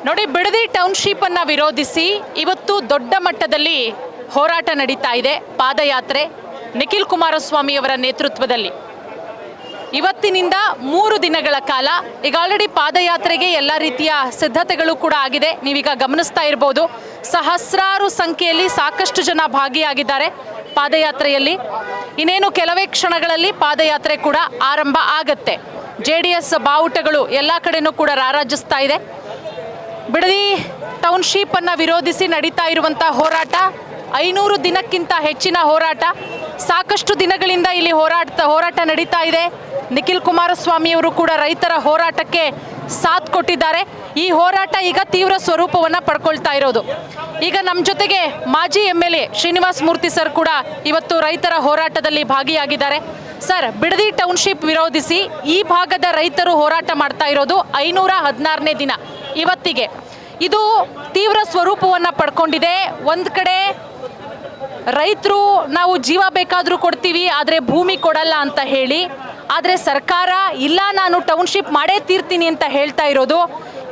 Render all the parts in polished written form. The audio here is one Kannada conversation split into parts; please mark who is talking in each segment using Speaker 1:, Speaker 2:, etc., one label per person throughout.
Speaker 1: ನೋಡಿ, ಬಿಡದಿ ಟೌನ್ಶಿಪ್ ಅನ್ನು ವಿರೋಧಿಸಿ ಇವತ್ತು ದೊಡ್ಡ ಮಟ್ಟದಲ್ಲಿ ಹೋರಾಟ ನಡೀತಾ ಇದೆ. ಪಾದಯಾತ್ರೆ ನಿಖಿಲ್ ಕುಮಾರಸ್ವಾಮಿ ಅವರ ನೇತೃತ್ವದಲ್ಲಿ ಇವತ್ತಿನಿಂದ 3 ದಿನಗಳ ಕಾಲ. ಈಗ ಆಲ್ರೆಡಿ ಪಾದಯಾತ್ರೆಗೆ ಎಲ್ಲ ರೀತಿಯ ಸಿದ್ಧತೆಗಳು ಕೂಡ ಆಗಿದೆ. ನೀವೀಗ ಗಮನಿಸ್ತಾ ಇರ್ಬೋದು, ಸಹಸ್ರಾರು ಸಂಖ್ಯೆಯಲ್ಲಿ ಸಾಕಷ್ಟು ಜನ ಭಾಗಿಯಾಗಿದ್ದಾರೆ ಪಾದಯಾತ್ರೆಯಲ್ಲಿ. ಇನ್ನೇನು ಕೆಲವೇ ಕ್ಷಣಗಳಲ್ಲಿ ಪಾದಯಾತ್ರೆ ಕೂಡ ಆರಂಭ ಆಗತ್ತೆ. JDS ಬಾವುಟಗಳು ಎಲ್ಲ ಕಡೆನೂ ಕೂಡ ರಾರಾಜಿಸ್ತಾ ಇದೆ. ಬಿಡದಿ ಟೌನ್ಶಿಪ್ ಅನ್ನು ವಿರೋಧಿಸಿ ನಡೀತಾ ಇರುವಂಥ ಹೋರಾಟ 500 ದಿನಕ್ಕಿಂತ ಹೆಚ್ಚಿನ ಹೋರಾಟ. ಸಾಕಷ್ಟು ದಿನಗಳಿಂದ ಇಲ್ಲಿ ಹೋರಾಟ ನಡೀತಾ ಇದೆ. ನಿಖಿಲ್ ಕುಮಾರಸ್ವಾಮಿ ಅವರು ಕೂಡ ರೈತರ ಹೋರಾಟಕ್ಕೆ ಸಾಥ್ ಕೊಟ್ಟಿದ್ದಾರೆ. ಈ ಹೋರಾಟ ಈಗ ತೀವ್ರ ಸ್ವರೂಪವನ್ನು ಪಡ್ಕೊಳ್ತಾ ಇರೋದು. ಈಗ ನಮ್ಮ ಜೊತೆಗೆ ಮಾಜಿ MLA ಶ್ರೀನಿವಾಸ್ ಮೂರ್ತಿ ಸರ್ ಕೂಡ ಇವತ್ತು ರೈತರ ಹೋರಾಟದಲ್ಲಿ ಭಾಗಿಯಾಗಿದ್ದಾರೆ. ಸರ್, ಬಿಡದಿ ಟೌನ್ಶಿಪ್ ವಿರೋಧಿಸಿ ಈ ಭಾಗದ ರೈತರು ಹೋರಾಟ ಮಾಡ್ತಾ ಇರೋದು 516ನೇ ದಿನ ಇವತ್ತಿಗೆ. ಇದು ತೀವ್ರ ಸ್ವರೂಪವನ್ನು ಪಡ್ಕೊಂಡಿದೆ. ಒಂದು ಕಡೆ ರೈತರು ನಾವು ಜೀವ ಬೇಕಾದರೂ ಕೊಡ್ತೀವಿ, ಆದರೆ ಭೂಮಿ ಕೊಡಲ್ಲ ಅಂತ ಹೇಳಿ, ಆದರೆ ಸರ್ಕಾರ ಇಲ್ಲ ನಾನು ಟೌನ್ಶಿಪ್ ಮಾಡೇ ತೀರ್ತೀನಿ ಅಂತ ಹೇಳ್ತಾ ಇರೋದು.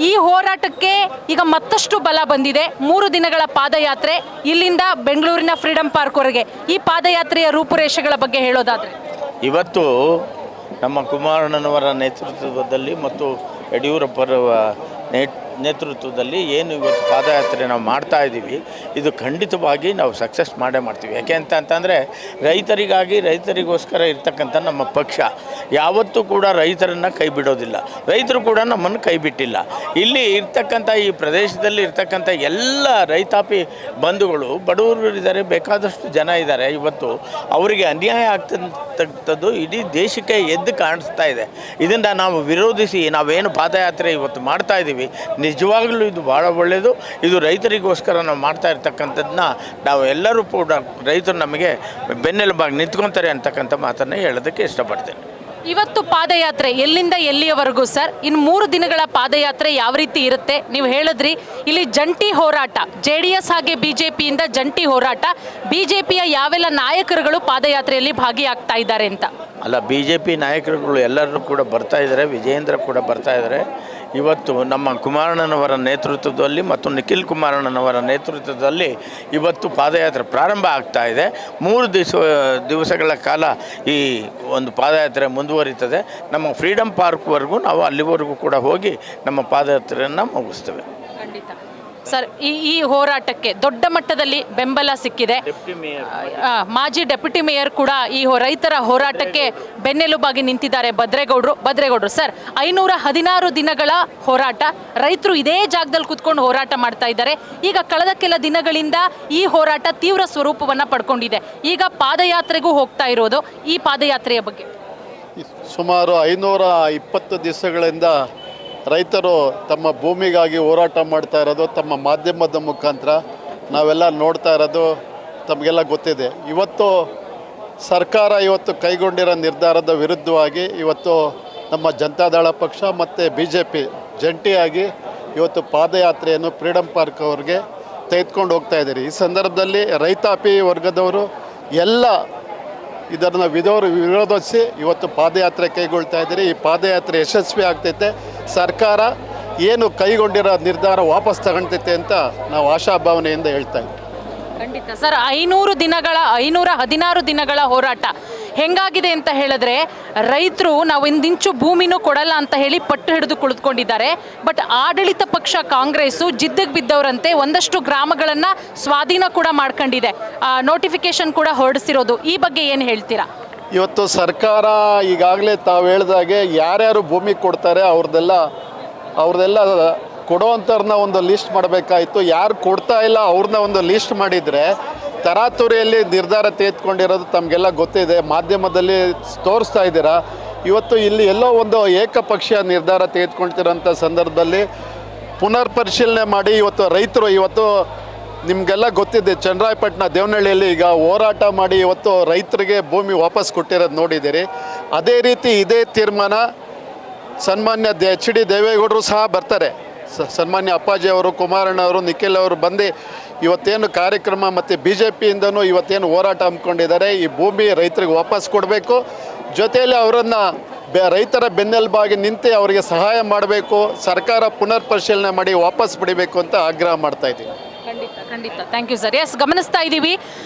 Speaker 1: ಈ ಹೋರಾಟಕ್ಕೆ ಈಗ ಮತ್ತಷ್ಟು ಬಲ ಬಂದಿದೆ. 3 ದಿನಗಳ ಪಾದಯಾತ್ರೆ ಇಲ್ಲಿಂದ ಬೆಂಗಳೂರಿನ ಫ್ರೀಡಂ ಪಾರ್ಕ್ವರೆಗೆ. ಈ ಪಾದಯಾತ್ರೆಯ ರೂಪುರೇಷೆಗಳ ಬಗ್ಗೆ ಹೇಳೋದಾದರೆ,
Speaker 2: ಇವತ್ತು ನಮ್ಮ ಕುಮಾರಣ್ಣನವರ ನೇತೃತ್ವದಲ್ಲಿ ಮತ್ತು ಯಡಿಯೂರಪ್ಪರ ನೇತೃತ್ವದಲ್ಲಿ ಏನು ಇವತ್ತು ಪಾದಯಾತ್ರೆ ನಾವು ಮಾಡ್ತಾ ಇದ್ದೀವಿ, ಇದು ಖಂಡಿತವಾಗಿ ನಾವು ಸಕ್ಸಸ್ ಮಾಡೇ ಮಾಡ್ತೀವಿ. ಯಾಕೆ ಅಂತಂದರೆ ರೈತರಿಗೋಸ್ಕರ ಇರ್ತಕ್ಕಂಥ ನಮ್ಮ ಪಕ್ಷ ಯಾವತ್ತೂ ಕೂಡ ರೈತರನ್ನು ಕೈ ಬಿಡೋದಿಲ್ಲ. ರೈತರು ಕೂಡ ನಮ್ಮನ್ನು ಕೈ ಬಿಟ್ಟಿಲ್ಲ. ಇಲ್ಲಿ ಇರ್ತಕ್ಕಂಥ ಈ ಪ್ರದೇಶದಲ್ಲಿ ಇರ್ತಕ್ಕಂಥ ಎಲ್ಲ ರೈತಾಪಿ ಬಂಧುಗಳು, ಬಡವರು ಇದ್ದಾರೆ, ಬೇಕಾದಷ್ಟು ಜನ ಇದ್ದಾರೆ. ಇವತ್ತು ಅವರಿಗೆ ಅನ್ಯಾಯ ಆಗ್ತಕ್ಕಂಥದ್ದು ಇಡೀ ದೇಶಕ್ಕೆ ಎದ್ದು ಕಾಣಿಸ್ತಾ ಇದೆ. ಇದನ್ನು ನಾವು ವಿರೋಧಿಸಿ ನಾವೇನು ಪಾದಯಾತ್ರೆ ಇವತ್ತು ಮಾಡ್ತಾ ಇದ್ದೀವಿ, ನಿಜವಾಗಲೂ ಇದು ಭಾಳ ಒಳ್ಳೆಯದು. ಇದು ರೈತರಿಗೋಸ್ಕರ ನಾವು ಮಾಡ್ತಾ ಇರ್ತಕ್ಕಂಥದ್ದನ್ನ ನಾವು ಎಲ್ಲರೂ ಕೂಡ ರೈತರು ನಮಗೆ ಬೆನ್ನೆಲುಬಾಗಿ ನಿಂತ್ಕೊತಾರೆ ಅಂತಕ್ಕಂಥ ಮಾತನ್ನು ಹೇಳೋದಕ್ಕೆ ಇಷ್ಟಪಡ್ತೇನೆ.
Speaker 1: ಇವತ್ತು ಪಾದಯಾತ್ರೆ ಎಲ್ಲಿಂದ ಎಲ್ಲಿಯವರೆಗೂ ಸರ್? ಇನ್ನು 3 ದಿನಗಳ ಪಾದಯಾತ್ರೆ ಯಾವ ರೀತಿ ಇರುತ್ತೆ? ನೀವು ಹೇಳಿದ್ರಿ ಇಲ್ಲಿ ಜಂಟಿ ಹೋರಾಟ, JDS ಹಾಗೆ BJPಯಿಂದ ಜಂಟಿ ಹೋರಾಟ. BJPಯ ಯಾವೆಲ್ಲ ನಾಯಕರುಗಳು ಪಾದಯಾತ್ರೆಯಲ್ಲಿ ಭಾಗಿಯಾಗ್ತಾ ಇದ್ದಾರೆ ಅಂತ?
Speaker 2: ಅಲ್ಲ, BJP ನಾಯಕರುಗಳು ಎಲ್ಲರೂ ಕೂಡ ಬರ್ತಾ ಇದ್ದಾರೆ. ವಿಜಯೇಂದ್ರ ಕೂಡ ಬರ್ತಾ ಇದ್ದಾರೆ. ಇವತ್ತು ನಮ್ಮ ಕುಮಾರಣ್ಣನವರ ನೇತೃತ್ವದಲ್ಲಿ ಮತ್ತು ನಿಖಿಲ್ ಕುಮಾರಣ್ಣನವರ ನೇತೃತ್ವದಲ್ಲಿ ಇವತ್ತು ಪಾದಯಾತ್ರೆ ಪ್ರಾರಂಭ ಆಗ್ತಾ ಇದೆ. 3 ದಿವಸಗಳ ಕಾಲ ಈ ಒಂದು ಪಾದಯಾತ್ರೆ ಮುಂದುವರಿತದೆ. ನಮ್ಮ ಫ್ರೀಡಂ ಪಾರ್ಕ್ವರೆಗೂ ನಾವು ಅಲ್ಲಿವರೆಗೂ ಕೂಡ ಹೋಗಿ ನಮ್ಮ ಪಾದಯಾತ್ರೆಯನ್ನು ಮುಗಿಸ್ತೇವೆ.
Speaker 1: ಖಂಡಿತ ಸರ್, ಈ ಹೋರಾಟಕ್ಕೆ ದೊಡ್ಡ ಮಟ್ಟದಲ್ಲಿ ಬೆಂಬಲ ಸಿಕ್ಕಿದೆ. ಮಾಜಿ ಡೆಪ್ಯೂಟಿ ಮೇಯರ್ ಕೂಡ ಈ ರೈತರ ಹೋರಾಟಕ್ಕೆ ಬೆನ್ನೆಲುಬಾಗಿ ನಿಂತಿದ್ದಾರೆ. ಭದ್ರೇಗೌಡರು ಸರ್, 516 ದಿನಗಳ ಹೋರಾಟ, ರೈತರು ಇದೇ ಜಾಗದಲ್ಲಿ ಕೂತ್ಕೊಂಡು ಹೋರಾಟ ಮಾಡ್ತಾ ಇದ್ದಾರೆ. ಈಗ ಕಳೆದ ಕೆಲ ದಿನಗಳಿಂದ ಈ ಹೋರಾಟ ತೀವ್ರ ಸ್ವರೂಪವನ್ನು ಪಡ್ಕೊಂಡಿದೆ. ಈಗ ಪಾದಯಾತ್ರೆಗೂ ಹೋಗ್ತಾ ಇರೋದು. ಈ ಪಾದಯಾತ್ರೆಯ ಬಗ್ಗೆ
Speaker 3: ಸುಮಾರು 520 ದಿವಸಗಳಿಂದ ರೈತರು ತಮ್ಮ ಭೂಮಿಗಾಗಿ ಹೋರಾಟ ಮಾಡ್ತಾ ಇರೋದು ತಮ್ಮ ಮಾಧ್ಯಮದ ಮುಖಾಂತರ ನಾವೆಲ್ಲ ನೋಡ್ತಾ ಇರೋದು ತಮಗೆಲ್ಲ ಗೊತ್ತಿದೆ. ಇವತ್ತು ಸರ್ಕಾರ ಕೈಗೊಂಡಿರೋ ನಿರ್ಧಾರದ ವಿರುದ್ಧವಾಗಿ ಇವತ್ತು ನಮ್ಮ ಜನತಾದಳ ಪಕ್ಷ ಮತ್ತು BJP ಜಂಟಿಯಾಗಿ ಇವತ್ತು ಪಾದಯಾತ್ರೆಯನ್ನು ಫ್ರೀಡಂ ಪಾರ್ಕ್ ಅವ್ರಿಗೆ ತೆಗೆದುಕೊಂಡು ಹೋಗ್ತಾ ಇದ್ದೀರಿ. ಈ ಸಂದರ್ಭದಲ್ಲಿ ರೈತಾಪಿ ವರ್ಗದವರು ಎಲ್ಲ ಇದನ್ನು ವಿರೋಧಿಸಿ ಇವತ್ತು ಪಾದಯಾತ್ರೆ ಕೈಗೊಳ್ತಾ ಇದ್ದೀರಿ. ಈ ಪಾದಯಾತ್ರೆ ಯಶಸ್ವಿ ಆಗ್ತೈತೆ. ಸರ್ಕಾರ ಏನು ಕೈಗೊಂಡಿರೋ ನಿರ್ಧಾರ ವಾಪಸ್ ತಗೊಳ್ತೈತೆ ಅಂತ ನಾವು ಆಶಾಭಾವನೆಯಿಂದ ಹೇಳ್ತಾ ಇದ್ದೀವಿ.
Speaker 1: ಖಂಡಿತ ಸರ್, 516 ದಿನಗಳ ಹೋರಾಟ ಹೆಂಗಾಗಿದೆ ಅಂತ ಹೇಳಿದ್ರೆ, ರೈತರು ನಾವು ಇಂದಿಂಚು ಭೂಮಿನೂ ಕೊಡಲ್ಲ ಅಂತ ಹೇಳಿ ಪಟ್ಟು ಹಿಡಿದು ಕುಳಿತುಕೊಂಡಿದ್ದಾರೆ. ಬಟ್ ಆಡಳಿತ ಪಕ್ಷ ಕಾಂಗ್ರೆಸ್ಸು ಜಿದ್ದಿಗೆ ಬಿದ್ದವರಂತೆ ಒಂದಷ್ಟು ಗ್ರಾಮಗಳನ್ನು ಸ್ವಾಧೀನ ಕೂಡ ಮಾಡ್ಕೊಂಡಿದೆ. ನೋಟಿಫಿಕೇಶನ್ ಕೂಡ ಹೊರಡಿಸಿರೋದು. ಈ ಬಗ್ಗೆ ಏನು ಹೇಳ್ತೀರಾ?
Speaker 3: ಇವತ್ತು ಸರ್ಕಾರ ಈಗಾಗಲೇ ತಾವು ಹೇಳ್ದಾಗೆ ಯಾರ್ಯಾರು ಭೂಮಿ ಕೊಡ್ತಾರೆ ಅವ್ರದ್ದೆಲ್ಲ ಕೊಡೋವಂಥವ್ರನ್ನ ಒಂದು ಲಿಸ್ಟ್ ಮಾಡಬೇಕಾಯಿತು. ಯಾರು ಕೊಡ್ತಾ ಇಲ್ಲ ಅವ್ರನ್ನ ಒಂದು ಲಿಸ್ಟ್ ಮಾಡಿದರೆ ತರಾತುರಿಯಲ್ಲಿ ನಿರ್ಧಾರ ತೆಗೆದುಕೊಂಡಿರೋದು ತಮಗೆಲ್ಲ ಗೊತ್ತಿದೆ. ಮಾಧ್ಯಮದಲ್ಲಿ ತೋರಿಸ್ತಾ ಇದ್ದೀರಾ. ಇವತ್ತು ಇಲ್ಲಿ ಎಲ್ಲೋ ಒಂದು ಏಕಪಕ್ಷೀಯ ನಿರ್ಧಾರ ತೆಗೆದುಕೊಳ್ತಿರೋಂಥ ಸಂದರ್ಭದಲ್ಲಿ ಪುನರ್ ಪರಿಶೀಲನೆ ಮಾಡಿ ರೈತರು ನಿಮಗೆಲ್ಲ ಗೊತ್ತಿದೆ, ಚನ್ನರಾಯಪಟ್ಟಣ ದೇವನಹಳ್ಳಿಯಲ್ಲಿ ಈಗ ಹೋರಾಟ ಮಾಡಿ ರೈತರಿಗೆ ಭೂಮಿ ವಾಪಸ್ ಕೊಟ್ಟಿರೋದು ನೋಡಿದ್ದೀರಿ. ಅದೇ ರೀತಿ ಇದೇ ತೀರ್ಮಾನ ಸನ್ಮಾನ್ಯ HD ದೇವೇಗೌಡರು ಸಹ ಬರ್ತಾರೆ. ಸನ್ಮಾನ್ಯ ಅಪ್ಪಾಜಿ ಅವರು, ಕುಮಾರಣ್ಣ ಅವರು, ನಿಖಿಲ್ ಅವರು ಬಂದು ಇವತ್ತೇನು ಕಾರ್ಯಕ್ರಮ ಮತ್ತು BJPಯಿಂದನೂ ಇವತ್ತೇನು ಹೋರಾಟ ಹಮ್ಮಿಕೊಂಡಿದ್ದಾರೆ, ಈ ಭೂಮಿ ರೈತರಿಗೆ ವಾಪಸ್ ಕೊಡಬೇಕು. ಜೊತೆಯಲ್ಲಿ ಅವರನ್ನು ರೈತರ ಬೆನ್ನೆಲುಬಾಗಿ ನಿಂತು ಅವರಿಗೆ ಸಹಾಯ ಮಾಡಬೇಕು, ಸರ್ಕಾರ ಪುನರ್ ಪರಿಶೀಲನೆ ಮಾಡಿ ವಾಪಸ್ ಪಡಿಬೇಕು ಅಂತ ಆಗ್ರಹ ಮಾಡ್ತಾ ಇದ್ದೀವಿ.
Speaker 1: ಖಂಡಿತ ಖಂಡಿತ, ಥ್ಯಾಂಕ್ ಯು ಸರ್. ಎಸ್, ಗಮನಿಸ್ತಾ ಇದ್ದೀವಿ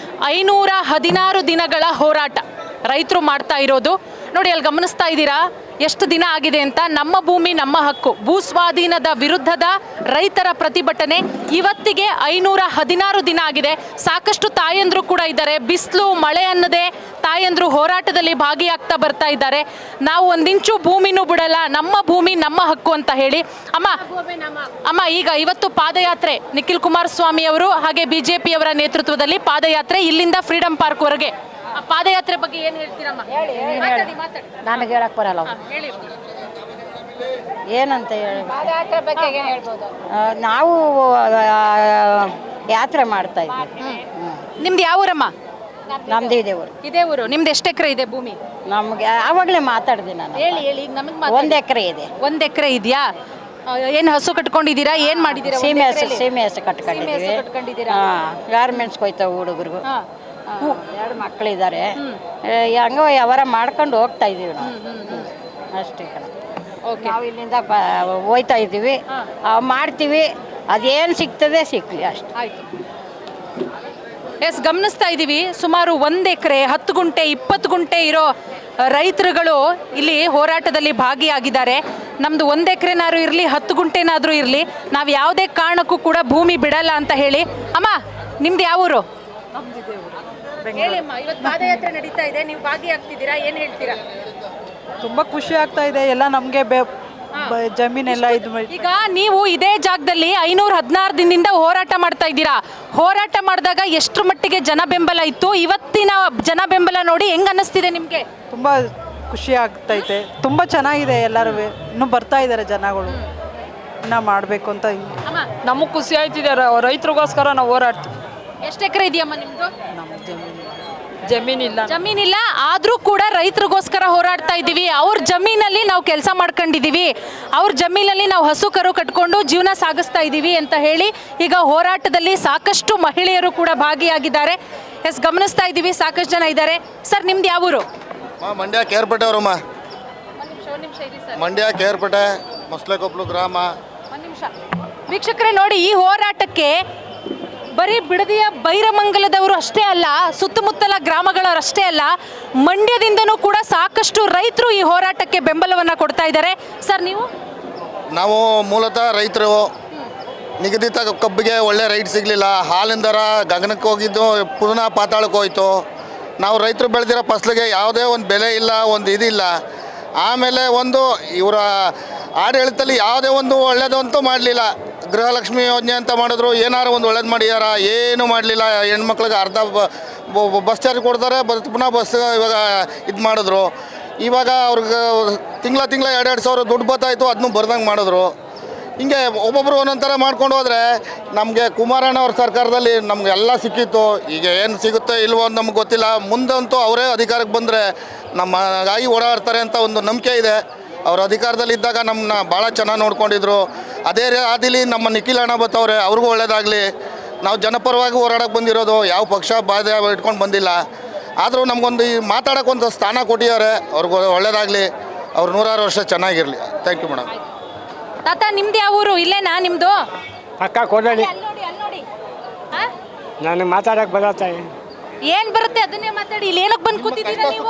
Speaker 1: 516 ದಿನಗಳ ಹೋರಾಟ ರೈತರು ಮಾಡ್ತಾ ಇರೋದು. ನೋಡಿ, ಅಲ್ಲಿ ಗಮನಿಸ್ತಾ ಇದ್ದೀರಾ ಎಷ್ಟು ದಿನ ಆಗಿದೆ ಅಂತ. ನಮ್ಮ ಭೂಮಿ ನಮ್ಮ ಹಕ್ಕು, ಭೂ ಸ್ವಾಧೀನದ ವಿರುದ್ಧದ ರೈತರ ಪ್ರತಿಭಟನೆ ಇವತ್ತಿಗೆ 516 ದಿನ ಆಗಿದೆ. ಸಾಕಷ್ಟು ತಾಯಂದ್ರು ಕೂಡ ಇದ್ದಾರೆ. ಬಿಸಿಲು ಮಳೆ ಅನ್ನದೇ ತಾಯಂದ್ರು ಹೋರಾಟದಲ್ಲಿ ಭಾಗಿಯಾಗ್ತಾ ಬರ್ತಾ ಇದ್ದಾರೆ. ನಾವು ಒಂದಿಂಚು ಭೂಮಿನೂ ಬಿಡಲ್ಲ, ನಮ್ಮ ಭೂಮಿ ನಮ್ಮ ಹಕ್ಕು ಅಂತ ಹೇಳಿ. ಅಮ್ಮ ಈಗ ಇವತ್ತು ಪಾದಯಾತ್ರೆ ನಿಖಿಲ್ ಕುಮಾರಸ್ವಾಮಿ ಅವರು ಹಾಗೆ ಬಿಜೆಪಿ ಅವರ ನೇತೃತ್ವದಲ್ಲಿ ಪಾದಯಾತ್ರೆ ಇಲ್ಲಿಂದ ಫ್ರೀಡಂ ಪಾರ್ಕ್ ವರೆಗೆ. ಪಾದಯಾತ್ರೆ ಬಗ್ಗೆ ಏನು ಹೇಳ್ತೀರಮ್ಮ?
Speaker 4: ನನಗೆ ಹೇಳಕ್ ಬರಲ್ಲ.
Speaker 1: ಹೇಳಿ.
Speaker 4: ಏನಂತ ಹೇಳಿ,
Speaker 1: ಪಾದಯಾತ್ರೆ ಬಗ್ಗೆ ಏನು ಹೇಳ್ಬೋದು?
Speaker 4: ನಾವು ಯಾತ್ರೆ ಮಾಡ್ತಾ ಇದ್ದೀವಿ.
Speaker 1: ನಿಮ್ದು ಯಾವ ಊರಮ್ಮ?
Speaker 4: ನಮ್ದು ಇದೇ ಊರು.
Speaker 1: ಇದೇ ಊರು. ನಿಮ್ದು ಎಷ್ಟು ಎಕರೆ ಇದೆ ಭೂಮಿ?
Speaker 4: ನಮ್ಗೆ ಆವಾಗಲೇ ಮಾತಾಡಿದೆ ನಾನು.
Speaker 1: ಹೇಳಿ ಹೇಳಿ, ಈಗ ನಮಗೆ
Speaker 4: 1 ಎಕರೆ ಇದೆ.
Speaker 1: 1 ಎಕರೆ ಇದೆಯಾ? ಏನು ಹಸು ಕಟ್ಕೊಂಡಿದ್ದೀರಾ? ಏನು ಮಾಡಿದ್ದೀರಾ?
Speaker 4: ಸೀಮೆ ಹಸು ಕಟ್ಕೊಂಡಿದ್ದೀವಿ. ಗಾರ್ಮೆಂಟ್ಸ್ಗೆ ಹೋಯ್ತಾವೆ ಹುಡುಗರಿಗೂ. 2 ಮಕ್ಕಳಿದ್ದಾರೆ. ಹಂಗೋ ಯಾವಾರ ಮಾಡ್ಕೊಂಡು ಹೋಗ್ತಾ ಇದ್ದೀವಿ ನಾವು, ಅಷ್ಟೇ ಕಣ. ನಾವು ಇಲ್ಲಿಂದ ಹೋಯ್ತಾ ಇದ್ದೀವಿ, ಮಾಡ್ತೀವಿ. ಅದೇನು ಸಿಗ್ತದೆ ಸಿಕ್ಕಲಿ ಅಷ್ಟೇ.
Speaker 1: ಆಯ್ತು. ಎಸ್, ಗಮನಿಸ್ತಾ ಇದ್ದೀವಿ ಸುಮಾರು 1 ಎಕರೆ 10 ಗುಂಟೆ 20 ಗುಂಟೆ ಇರೋ ರೈತರುಗಳು ಇಲ್ಲಿ ಹೋರಾಟದಲ್ಲಿ ಭಾಗಿಯಾಗಿದ್ದಾರೆ. ನಮ್ಮದು 1 ಎಕರೆನಾದ್ರೂ ಇರಲಿ 10 ಗುಂಟೆನಾದರೂ ಇರಲಿ, ನಾವು ಯಾವುದೇ ಕಾರಣಕ್ಕೂ ಕೂಡ ಭೂಮಿ ಬಿಡಲ್ಲ ಅಂತ ಹೇಳಿ. ಅಮ್ಮ, ನಿಮ್ದು ಯಾವ ಊರು? ಹೇಳಿಮ್ಮ, ಇವತ್ತು ಪಾದಯಾತ್ರೆ ನಡೀತಾ ಇದೆ, ನೀವು ಭಾಗಿಯಾಗ್ತಿದ್ದೀರಾ, ಏನು ಹೇಳ್ತೀರಾ?
Speaker 5: ತುಂಬ ಖುಷಿ ಆಗ್ತಾ ಇದೆ. ಎಲ್ಲ ನಮಗೆ ಜಮೀನೆಲ್ಲ ಇದು ಮಾಡಿ.
Speaker 1: ಈಗ ನೀವು ಇದೇ ಜಾಗದಲ್ಲಿ 516 ದಿನದಿಂದ ಹೋರಾಟ ಮಾಡ್ತಾ ಇದ್ದೀರಾ. ಹೋರಾಟ ಮಾಡಿದಾಗ ಎಷ್ಟರ ಮಟ್ಟಿಗೆ ಜನ ಬೆಂಬಲ ಇತ್ತು? ಇವತ್ತಿನ ಜನ ಬೆಂಬಲ ನೋಡಿ ಹೆಂಗ್ ಅನ್ನಿಸ್ತಿದೆ ನಿಮಗೆ?
Speaker 5: ತುಂಬ ಖುಷಿ ಆಗ್ತೈತೆ. ತುಂಬ ಚೆನ್ನಾಗಿದೆ. ಎಲ್ಲರೂ ಇನ್ನೂ ಬರ್ತಾ ಇದ್ದಾರೆ ಜನಗಳು, ಇನ್ನೂ ಮಾಡಬೇಕು ಅಂತ.
Speaker 6: ನಮಗೆ ಖುಷಿ ಆಯ್ತಿದ್ದಾರೆ. ರೈತರಿಗೋಸ್ಕರ ನಾವು ಹೋರಾಡ್ತೀವಿ.
Speaker 1: ಎಷ್ಟು ಎಕರೆ ಇದೆಯಮ್ಮ ನಿಮ್ದು?
Speaker 5: ನಮ್ಮ
Speaker 6: ಜಮೀನಿಲ್ಲ.
Speaker 1: ಜಮೀನಿಲ್ಲ, ಆದರೂ ಕೂಡ ರೈತರಿಗೋಸ್ಕರ ಹೋರಾಡ್ತಾ ಇದ್ದೀವಿ. ಅವ್ರ ಜಮೀನಲ್ಲಿ ನಾವು ಕೆಲಸ ಮಾಡ್ಕೊಂಡಿದ್ದೀವಿ, ಅವ್ರ ಜಮೀನಲ್ಲಿ ನಾವು ಹಸು ಕರು ಕಟ್ಕೊಂಡು ಜೀವನ ಸಾಗಿಸ್ತಾ ಇದ್ದೀವಿ ಅಂತ ಹೇಳಿ ಈಗ ಹೋರಾಟದಲ್ಲಿ ಸಾಕಷ್ಟು ಮಹಿಳೆಯರು ಕೂಡ ಭಾಗಿಯಾಗಿದ್ದಾರೆ. ಎಸ್, ಗಮನಿಸ್ತಾ ಇದ್ದೀವಿ ಸಾಕಷ್ಟು ಜನ ಇದ್ದಾರೆ. ಸರ್, ನಿಮ್ದು ಯಾವ ಊರು?
Speaker 7: ಮಂಡ್ಯ ಕೇರ್ಪೇಟೆ ಅವರಮ್ಮ. ಮಂಡ್ಯ ಕೇರ್ಪೇಟೆ ಮಸ್ಲೆಕೊಪ್ಲು ಗ್ರಾಮ.
Speaker 1: ವೀಕ್ಷಕರೇ ನೋಡಿ, ಈ ಹೋರಾಟಕ್ಕೆ ಬರೀ ಬಿಡದಿಯ ಬೈರಮಂಗಲದವರು ಅಷ್ಟೇ ಅಲ್ಲ, ಸುತ್ತಮುತ್ತಲ ಗ್ರಾಮಗಳವರು ಅಷ್ಟೇ ಅಲ್ಲ, ಮಂಡ್ಯದಿಂದನೂ ಕೂಡ ಸಾಕಷ್ಟು ರೈತರು ಈ ಹೋರಾಟಕ್ಕೆ ಬೆಂಬಲವನ್ನು ಕೊಡ್ತಾ ಇದ್ದಾರೆ. ಸರ್,
Speaker 7: ನಾವು ಮೂಲತಃ ರೈತರು. ನಿಗದಿತ ಕಬ್ಬಿಗೆ ಒಳ್ಳೆ ರೈಟ್ ಸಿಗಲಿಲ್ಲ. ಹಾಲಿನ ದರ ಗಗನಕ್ಕೆ ಹೋಗಿದ್ದು ಪುನಃ ಪಾತಾಳಕ್ಕೆ ಹೋಯ್ತು. ನಾವು ರೈತರು ಬೆಳೆದಿರೋ ಫಸಲಿಗೆ ಯಾವುದೇ ಒಂದು ಬೆಲೆ ಇಲ್ಲ, ಒಂದು ಇದಿಲ್ಲ. ಆಮೇಲೆ ಒಂದು ಇವರ ಆಡಳಿತದಲ್ಲಿ ಯಾವುದೇ ಒಂದು ಒಳ್ಳೆಯದಂತೂ ಮಾಡಲಿಲ್ಲ. ಗೃಹಲಕ್ಷ್ಮಿ ಯೋಜನೆ ಅಂತ ಮಾಡಿದ್ರು, ಏನಾರು ಒಂದು ಒಳ್ಳೇದು ಮಾಡಿದಾರ? ಏನೂ ಮಾಡಲಿಲ್ಲ. ಹೆಣ್ಮಕ್ಳಿಗೆ ಅರ್ಧ ಬಸ್ ಚಾರ್ಜ್ ಕೊಡ್ತಾರೆ, ಪುನಃ ಬಸ್ ಇವಾಗ ಇದು ಮಾಡಿದ್ರು. ಇವಾಗ ಅವ್ರಿಗೆ ತಿಂಗಳ 2-2 ಸಾವಿರ ದುಡ್ಡು ಬರ್ತಾಯಿತ್ತು, ಅದನ್ನೂ ಬರ್ದಂಗೆ ಮಾಡಿದ್ರು. ಹಿಂಗೆ ಒಬ್ಬೊಬ್ಬರು ಒಂದೊಂದು ಥರ ಮಾಡ್ಕೊಂಡು ಹೋದರೆ ನಮಗೆ ಕುಮಾರಣ್ಣ ಅವ್ರ ಸರ್ಕಾರದಲ್ಲಿ ನಮ್ಗೆ ಎಲ್ಲ ಸಿಕ್ಕಿತ್ತು. ಈಗ ಏನು ಸಿಗುತ್ತೆ ಇಲ್ವೋ ಅಂತ ನಮ್ಗೆ ಗೊತ್ತಿಲ್ಲ. ಮುಂದಂತೂ ಅವರೇ ಅಧಿಕಾರಕ್ಕೆ ಬಂದರೆ ನಮ್ಮಗಾಗಿ ಓಡಾಡ್ತಾರೆ ಅಂತ ಒಂದು ನಂಬಿಕೆ ಇದೆ. ಅವ್ರ ಅಧಿಕಾರದಲ್ಲಿದ್ದಾಗ ನಮ್ಮನ್ನ ಭಾಳ ಚೆನ್ನಾಗಿ ನೋಡ್ಕೊಂಡಿದ್ರು. ಅದೇ ರೀತಿಲಿ ನಮ್ಮ ನಿಖಿಲ್ ಅಣ್ಣ ಬತ್ತವ್ರೆ, ಅವ್ರಿಗೂ ಒಳ್ಳೇದಾಗಲಿ. ನಾವು ಜನಪರವಾಗಿ ಹೋರಾಡಕ್ಕೆ ಬಂದಿರೋದು, ಯಾವ ಪಕ್ಷ ಬಾಧೆ ಇಟ್ಕೊಂಡು ಬಂದಿಲ್ಲ. ಆದರೂ ನಮಗೊಂದು ಈ ಮಾತಾಡೋಕ್ಕೊಂದು ಸ್ಥಾನ ಕೊಟ್ಟಿದ್ದಾರೆ. ಅವ್ರಿಗೂ ಒಳ್ಳೇದಾಗಲಿ, ಅವ್ರು 100 ವರ್ಷ ಚೆನ್ನಾಗಿರಲಿ. Thank you madam.
Speaker 1: ತಾತ, ನಿಮ್ದು ಯಾವ ಊರು? ಇಲ್ಲೇನಾ ನಿಮ್ಮದು?
Speaker 8: ಪಕ್ಕ ಕೊಡಲಿ.
Speaker 1: ನೋಡಿ,
Speaker 8: ನನಗೆ ಮಾತಾಡಕ್ಕೆ ಬರತ್ತೆ.
Speaker 1: ಏನ್ ಬರುತ್ತೆ ಅದನ್ನೇ ಮಾತಾಡಿ. ಇಲ್ಲಿ ಏನಕ್ಕೆ ಬಂದು ಕೂತಿದ್ದೀರಾ ನೀವು?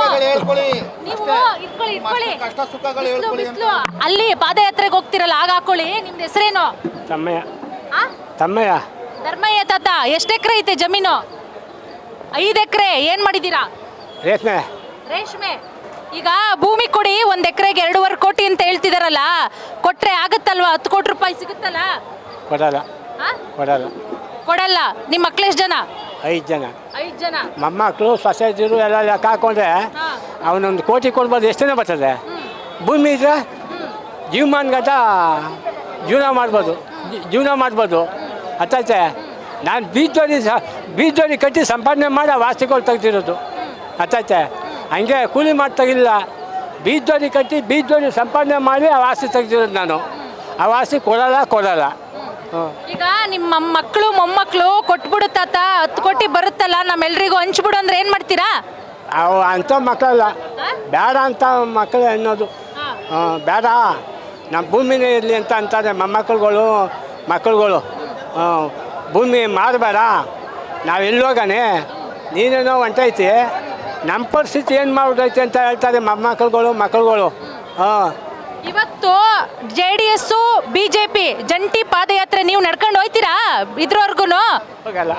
Speaker 1: ಬಿಸ್ಲು ಅಲ್ಲಿ ಪಾದಯಾತ್ರೆಗೆ ಹೋಗ್ತಿರಲ್ಲ, ಆಗ ಹಾಕೊಳ್ಳಿ. ನಿಮ್ದು ಹೆಸರೇನು?
Speaker 8: ತಮ್ಮಯ್ಯ. ತಮ್ಮಯ್ಯ.
Speaker 1: ಧರ್ಮಯ್ಯ. ತಾತ, ಎಷ್ಟು ಎಕರೆ ಐತೆ ಜಮೀನು? 5 ಎಕರೆ. ಏನ್ ಮಾಡಿದ್ದೀರಾ?
Speaker 8: ರೇಷ್ಮೆ.
Speaker 1: ರೇಷ್ಮೆ. ಈಗ ಭೂಮಿ ಕೊಡಿ, 1 ಎಕರೆಗೆ 2.5 ಕೋಟಿ ಅಂತ ಹೇಳ್ತಿದಾರಲ್ಲ, ಕೊಟ್ರೆ ಆಗತ್ತಲ್ವಾ? 10 ಕೋಟಿ ರೂಪಾಯಿ ಸಿಗುತ್ತಲ್ಲ?
Speaker 8: ಕೊಡಲ್ಲ. ಕೊಡಲ್ಲ.
Speaker 1: ಕೊಡಲ್ಲ. ನಿಮ್ಮ ಮಕ್ಳು ಎಷ್ಟು ಜನ?
Speaker 8: 5 ಜನ.
Speaker 1: 5 ಜನ.
Speaker 8: ಮೊಮ್ಮಕ್ಕಳು ಸೊಸೈಟಿರು ಎಲ್ಲ ಲೆಕ್ಕ ಹಾಕೊಂಡ್ರೆ ಅವನೊಂದು ಕೋಟಿ ಕೊಡ್ಬೋದು. ಎಷ್ಟು ಜನ ಬರ್ತದೆ? ಭೂಮಿ ಇದ್ರೆ ಜೀವಮಾನ ಗಂಟ ಜೀವನ ಮಾಡ್ಬೋದು. ಅತ್ತೈತೆ. ನಾನು ಬೀಜೋಡಿ ಕಟ್ಟಿ ಸಂಪಾದನೆ ಮಾಡಿ ಆ ವಾಸ್ತಿಗಳು ತೆಗ್ದಿರೋದು. ಅತ್ತೈತೆ. ಹಂಗೆ ಕೂಲಿ ಮಾಡಿ ತೆಗಿಲ್ಲ. ಬೀಜೋಡಿ ಕಟ್ಟಿ ಬೀಜೋಡಿ ಸಂಪಾದನೆ ಮಾಡಿ ಆ ವಾಸ್ತಿ ತೆಗ್ದಿರೋದು ನಾನು. ಆ ವಾಸ್ತಿ ಕೊಡಲ್ಲ.
Speaker 1: ಈಗ ನಿಮ್ಮ ಮಕ್ಕಳು ಮೊಮ್ಮಕ್ಕಳು ಕೊಟ್ಬಿಡು ತಾತ, 10 ಕೋಟಿ ಬರುತ್ತಲ್ಲ, ನಮ್ಮೆಲ್ರಿಗೂ ಹಂಚ್ಬಿಡು ಅಂದ್ರೆ ಏನು ಮಾಡ್ತೀರಾ?
Speaker 8: ಅವು ಅಂಥ ಮಕ್ಕಳಲ್ಲ, ಬೇಡ ಅಂತ ಮಕ್ಕಳು ಅನ್ನೋದು. ಬೇಡ ನಮ್ಮ ಭೂಮಿನೇ ಇರಲಿ ಅಂತ ಅಂತಾರೆ ಮಕ್ಕಳುಗಳು ಭೂಮಿ ಮಾರಬೇಡ ನಾವು ಎಲ್ಲೋಗಾನೆ ನೀನೇನೋ ಹೊಂಟೈತಿ ನಮ್ಮ ಪರಿಸ್ಥಿತಿ ಏನು ಮಾಡೋದೈತೆ ಅಂತ ಹೇಳ್ತಾರೆ ಮಕ್ಕಳುಗಳು ಹಾಂ.
Speaker 1: ಇವತ್ತು JDS BJP ಜಂಟಿ ಪಾದಯಾತ್ರೆ ನೀವು ನಡ್ಕೊಂಡು ಹೋಯ್ತೀರಾ ಇದ್ರವರ್ಗು?
Speaker 8: ಹೋಗಲ್ಲ.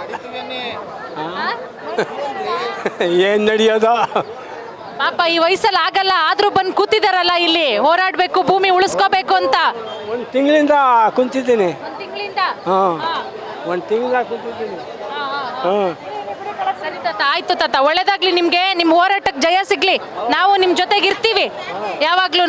Speaker 8: ಏನು ನಡೆಯೋದು
Speaker 1: ಪಾಪ ಈ ವಯಸ್ಸಲ್ಲಿ ಆಗಲ್ಲ, ಆದ್ರೂ ಬಂದು ಕೂತಿದಾರಲ್ಲ ಇಲ್ಲಿ ಹೋರಾಡಬೇಕು, ಭೂಮಿ ಉಳಿಸ್ಕೋಬೇಕು ಅಂತ.
Speaker 8: ಒಂದು ತಿಂಗಳಿಂದ ಕುಂತಿದ್ದೀನಿ. ಹಾಂ, ಒಂದು ತಿಂಗಳಿಂದ ಕುಂತಿದ್ದೀನಿ. ಹಾಂ,
Speaker 1: ಸರಿ ತಾತ, ಆಯ್ತು ತಾತ, ಒಳ್ಳೇದಾಗ್ಲಿ ನಿಮ್ಗೆ, ನಿಮ್ಮ ಹೋರಾಟಕ್ಕೆ ಜಯ ಸಿಗ್ಲಿ. ನಾವು ನಿಮ್ಮ ಜೊತೆಗೆ ಇರ್ತೀವಿ ಯಾವಾಗ್ಲೂ.